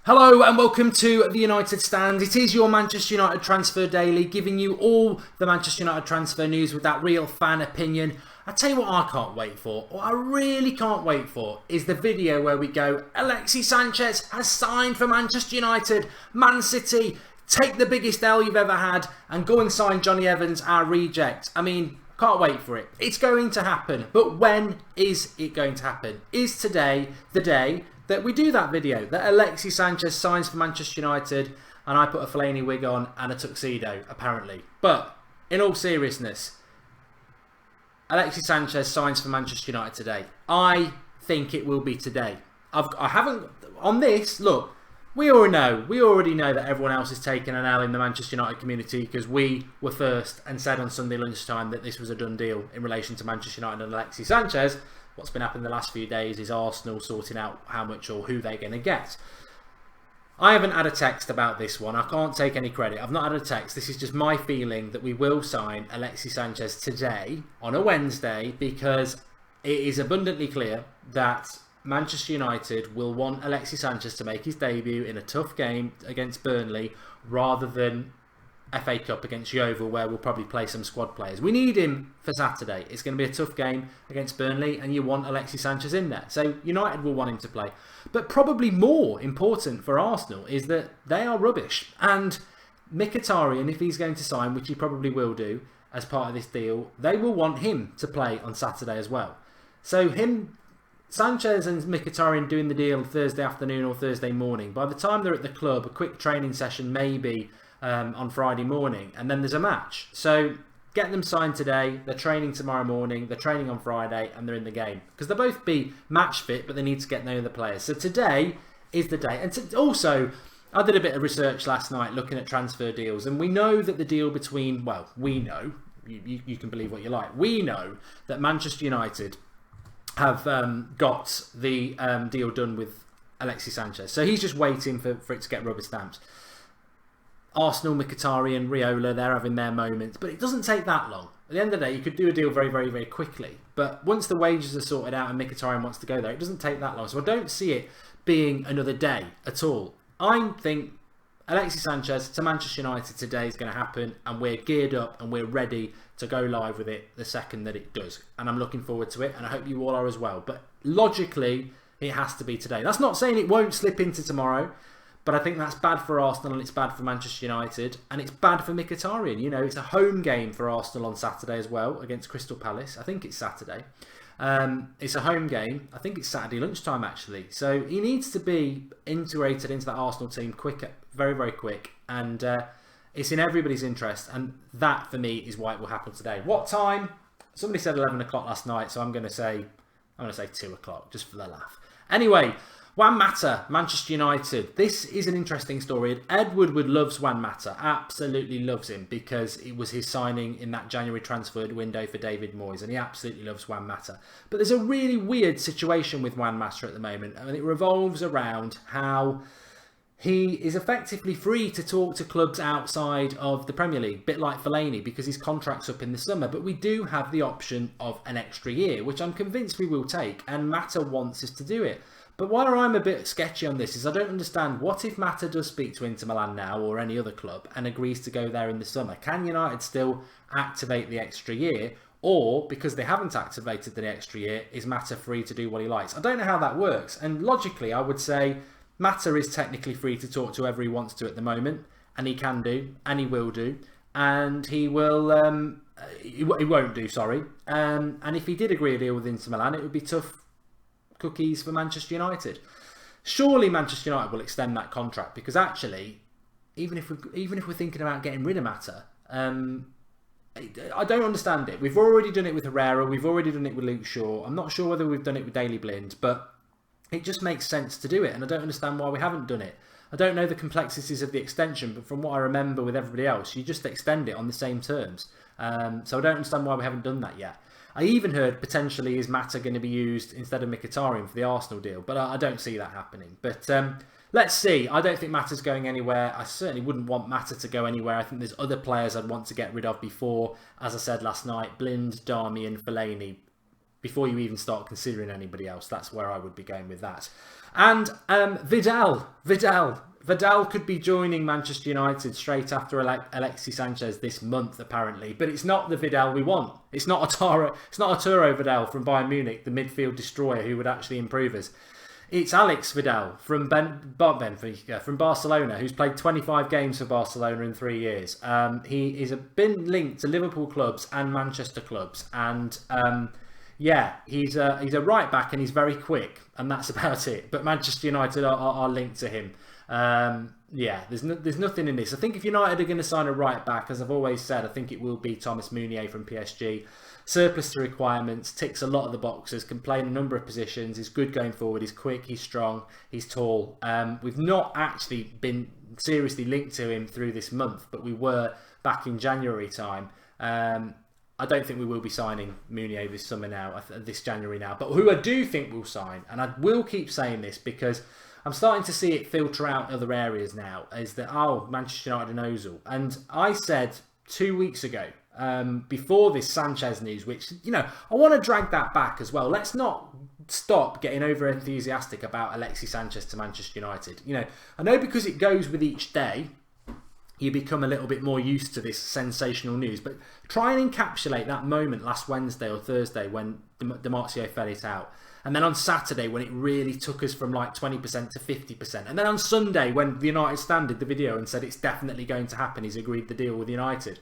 Hello and welcome to the United Stand. It is your Manchester United Transfer Daily, giving you all the Manchester United transfer news with that real fan opinion. I tell you what I can't wait for, what I really can't wait for, is the video where we go, Alexis Sanchez has signed for Manchester United, Man City, take the biggest L you've ever had and go and sign Johnny Evans, our reject. I mean, can't wait for it. It's going to happen, but when is it going to happen? Is today the day that we do that video, that Alexis Sanchez signs for Manchester United and I put a Fellaini wig on and a tuxedo, apparently. But in all seriousness, Alexis Sanchez signs for Manchester United today. I think it will be today. I haven't, on this, look, we already know that everyone else is taking an L in the Manchester United community because we were first and said on Sunday lunchtime that this was a done deal in relation to Manchester United and Alexis Sanchez. What's been happening the last few days is Arsenal sorting out how much or who they're going to get. I haven't had a text about this one. I can't take any credit. I've not had a text. This is just my feeling that we will sign Alexis Sanchez today on a Wednesday because it is abundantly clear that Manchester United will want Alexis Sanchez to make his debut in a tough game against Burnley rather than FA Cup against Yeovil, where we'll probably play some squad players. We need him for Saturday. It's going to be a tough game against Burnley and you want Alexis Sanchez in there. So United will want him to play. But probably more important for Arsenal is that they are rubbish. And Mkhitaryan, if he's going to sign, which he probably will do as part of this deal, they will want him to play on Saturday as well. So Sanchez and Mkhitaryan doing the deal Thursday afternoon or Thursday morning. By the time they're at the club, a quick training session maybe on Friday morning, and then there's a match. So get them signed today, they're training tomorrow morning, they're training on Friday, and they're in the game. Because they'll both be match fit, but they need to get knowing the players. So today is the day. And also, I did a bit of research last night looking at transfer deals, and we know that the deal between, well, we know, you can believe what you like, we know that Manchester United have got the deal done with Alexis Sanchez. So he's just waiting for it to get rubber stamped. Arsenal, Mkhitaryan, Riola, they're having their moments, but it doesn't take that long. At the end of the day, you could do a deal very, very, very quickly. But once the wages are sorted out and Mkhitaryan wants to go there, it doesn't take that long. So I don't see it being another day at all. I think Alexis Sanchez to Manchester United today is going to happen, and we're geared up and we're ready to go live with it the second that it does. And I'm looking forward to it, and I hope you all are as well. But logically, it has to be today. That's not saying it won't slip into tomorrow. But I think that's bad for Arsenal and it's bad for Manchester United and it's bad for Mkhitaryan. You know, it's a home game for Arsenal on Saturday as well against Crystal Palace. I think it's Saturday. It's a home game. I think it's Saturday lunchtime actually. So he needs to be integrated into that Arsenal team quicker, very, very quick. And it's in everybody's interest. And that for me is why it will happen today. What time? Somebody said 11 o'clock last night. So I'm going to say 2 o'clock just for the laugh. Anyway. Juan Mata, Manchester United. This is an interesting story. Ed Woodward loves Juan Mata, absolutely loves him because it was his signing in that January transfer window for David Moyes, and he absolutely loves Juan Mata. But there's a really weird situation with Juan Mata at the moment, and it revolves around how he is effectively free to talk to clubs outside of the Premier League, a bit like Fellaini, because his contract's up in the summer. But we do have the option of an extra year, which I'm convinced we will take, and Mata wants us to do it. But why I'm a bit sketchy on this is I don't understand, what if Mata does speak to Inter Milan now or any other club and agrees to go there in the summer? Can United still activate the extra year? Or, because they haven't activated the extra year, is Mata free to do what he likes? I don't know how that works. And logically, I would say Mata is technically free to talk to whoever he wants to at the moment. And he can do, and he will do. And he will, he won't do, sorry. And if he did agree a deal with Inter Milan, it would be tough cookies for Manchester United. Surely Manchester United will extend that contract because actually, even if we're thinking about getting rid of Mata, I don't understand it. We've already done it with Herrera. We've already done it with Luke Shaw. I'm not sure whether we've done it with Daley Blind, but it just makes sense to do it, and I don't understand why we haven't done it. I don't know the complexities of the extension, but from what I remember with everybody else, you just extend it on the same terms. So I don't understand why we haven't done that yet. I even heard potentially is Mata going to be used instead of Mkhitaryan for the Arsenal deal, but I don't see that happening. But let's see. I don't think Mata's going anywhere. I certainly wouldn't want Mata to go anywhere. I think there's other players I'd want to get rid of before, as I said last night, Blind, Darmian, Fellaini. before you even start considering anybody else. That's where I would be going with that. And Vidal could be joining Manchester United straight after Alexis Sanchez this month, apparently. But it's not the Vidal we want. It's not Arturo Vidal from Bayern Munich, the midfield destroyer who would actually improve us. It's Alex Vidal from Benfica, from Barcelona, who's played 25 games for Barcelona in 3 years. He has been linked to Liverpool clubs and Manchester clubs, and yeah, he's a right back and he's very quick, and that's about it. But Manchester United are linked to him. Yeah, there's nothing in this. I think if United are going to sign a right back, as I've always said, I think it will be Thomas Meunier from PSG. Surplus to requirements, ticks a lot of the boxes, can play in a number of positions, is good going forward, he's quick, he's strong, he's tall. We've not actually been seriously linked to him through this month, but we were back in January time. I don't think we will be signing Meunier this summer now, this January now. But who I do think will sign, and I will keep saying this because I'm starting to see it filter out other areas now, is that, Manchester United and Ozil. And I said 2 weeks ago, before this Sanchez news, which, I want to drag that back as well. Let's not stop getting over enthusiastic about Alexis Sanchez to Manchester United. I know because it goes with each day, you become a little bit more used to this sensational news, but try and encapsulate that moment last Wednesday or Thursday when Di Marzio fell it out. And then on Saturday when it really took us from like 20% to 50%. And then on Sunday when the United Stand did the video and said it's definitely going to happen, he's agreed the deal with United.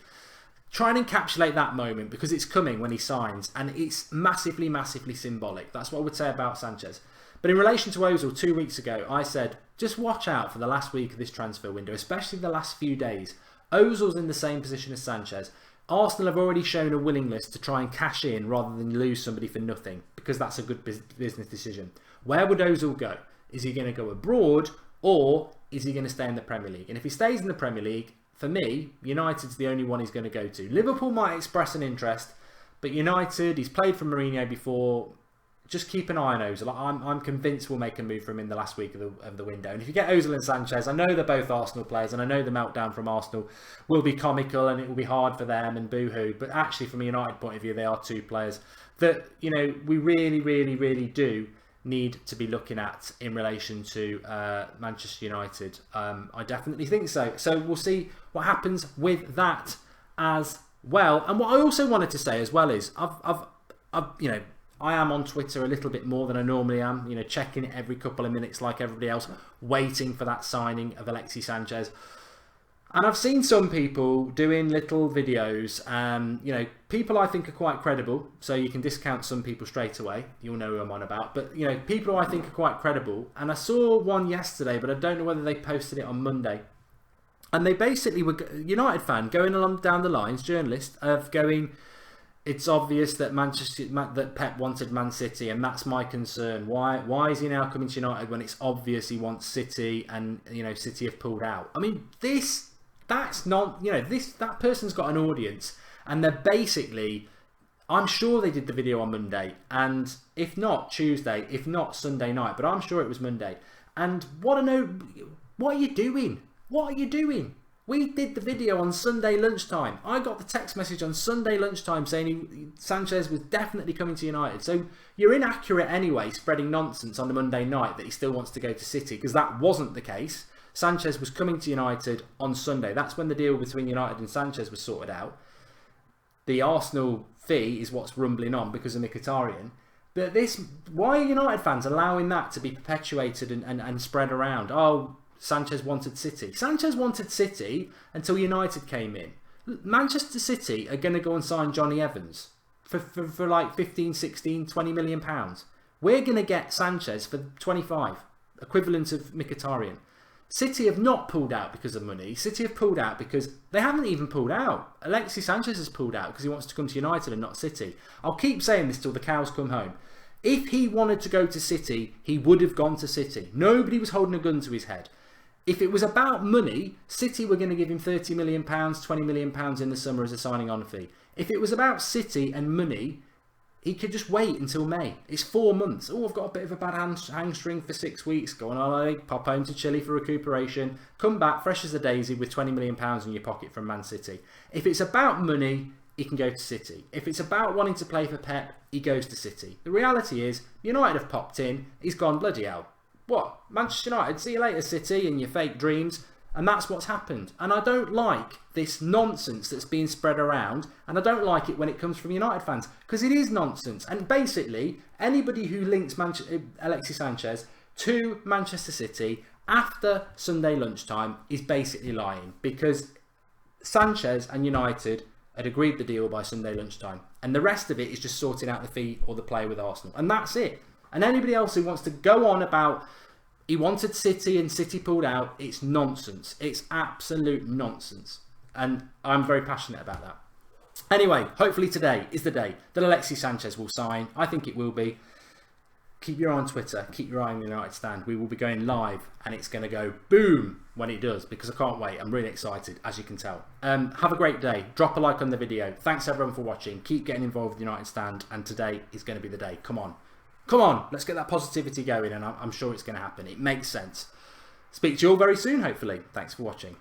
Try and encapsulate that moment because it's coming when he signs, and it's massively, massively symbolic. That's what I would say about Sanchez. But in relation to Ozil, 2 weeks ago, I said, just watch out for the last week of this transfer window, especially the last few days. Ozil's in the same position as Sanchez. Arsenal have already shown a willingness to try and cash in rather than lose somebody for nothing, because that's a good business decision. Where would Ozil go? Is he going to go abroad, or is he going to stay in the Premier League? And if he stays in the Premier League, for me, United's the only one he's going to go to. Liverpool might express an interest, but United, he's played for Mourinho before. Just keep an eye on Ozil. I'm convinced we'll make a move for him in the last week of the window. And if you get Ozil and Sanchez, I know they're both Arsenal players, and I know the meltdown from Arsenal will be comical and it will be hard for them and boo-hoo. But actually, from a United point of view, they are two players that, we really, really, really do need to be looking at in relation to Manchester United. I definitely think so. So we'll see what happens with that as well. And what I also wanted to say as well is I am on Twitter a little bit more than I normally am, checking it every couple of minutes like everybody else, waiting for that signing of Alexis Sanchez. And I've seen some people doing little videos, people I think are quite credible, so you can discount some people straight away. You'll know who I'm on about. But, people who I think are quite credible. And I saw one yesterday, but I don't know whether they posted it on Monday. And they basically were United fan going along down the lines, journalists, of going, it's obvious that that Pep wanted Man City, and that's my concern. Why is he now coming to United when it's obvious he wants City, and City have pulled out? I mean, that's not that person's got an audience, and they're basically, I'm sure they did the video on Monday, and if not Tuesday, if not Sunday night, but I'm sure it was Monday. And what are you doing? What are you doing? We did the video on Sunday lunchtime. I got the text message on Sunday lunchtime saying Sanchez was definitely coming to United. So you're inaccurate anyway, spreading nonsense on the Monday night that he still wants to go to City, because that wasn't the case. Sanchez was coming to United on Sunday. That's when the deal between United and Sanchez was sorted out. The Arsenal fee is what's rumbling on because of Mkhitaryan. But why are United fans allowing that to be perpetuated and spread around? Sanchez wanted City. Sanchez wanted City until United came in. Manchester City are going to go and sign Johnny Evans for like 15, 16, 20 million pounds. We're going to get Sanchez for 25, equivalent of Mkhitaryan. City have not pulled out because of money. City have pulled out because they haven't even pulled out. Alexis Sanchez has pulled out because he wants to come to United and not City. I'll keep saying this till the cows come home. If he wanted to go to City, he would have gone to City. Nobody was holding a gun to his head. If it was about money, City were going to give him £30 million, £20 million in the summer as a signing on fee. If it was about City and money, he could just wait until May. It's 4 months. I've got a bit of a bad hamstring for 6 weeks. Go on holiday, pop home to Chile for recuperation, come back fresh as a daisy with £20 million in your pocket from Man City. If it's about money, he can go to City. If it's about wanting to play for Pep, he goes to City. The reality is, United have popped in, he's gone, bloody hell. What? Manchester United, see you later City and your fake dreams. And that's what's happened. And I don't like this nonsense that's being spread around. And I don't like it when it comes from United fans. Because it is nonsense. And basically, anybody who links Alexis Sanchez to Manchester City after Sunday lunchtime is basically lying. Because Sanchez and United had agreed the deal by Sunday lunchtime. And the rest of it is just sorting out the fee or the play with Arsenal. And that's it. And anybody else who wants to go on about he wanted City and City pulled out, it's nonsense. It's absolute nonsense. And I'm very passionate about that. Anyway, hopefully today is the day that Alexis Sanchez will sign. I think it will be. Keep your eye on Twitter. Keep your eye on the United Stand. We will be going live and it's going to go boom when it does because I can't wait. I'm really excited, as you can tell. Have a great day. Drop a like on the video. Thanks everyone for watching. Keep getting involved with the United Stand and today is going to be the day. Come on. Come on, let's get that positivity going and I'm sure it's going to happen. It makes sense. Speak to you all very soon, hopefully. Thanks for watching.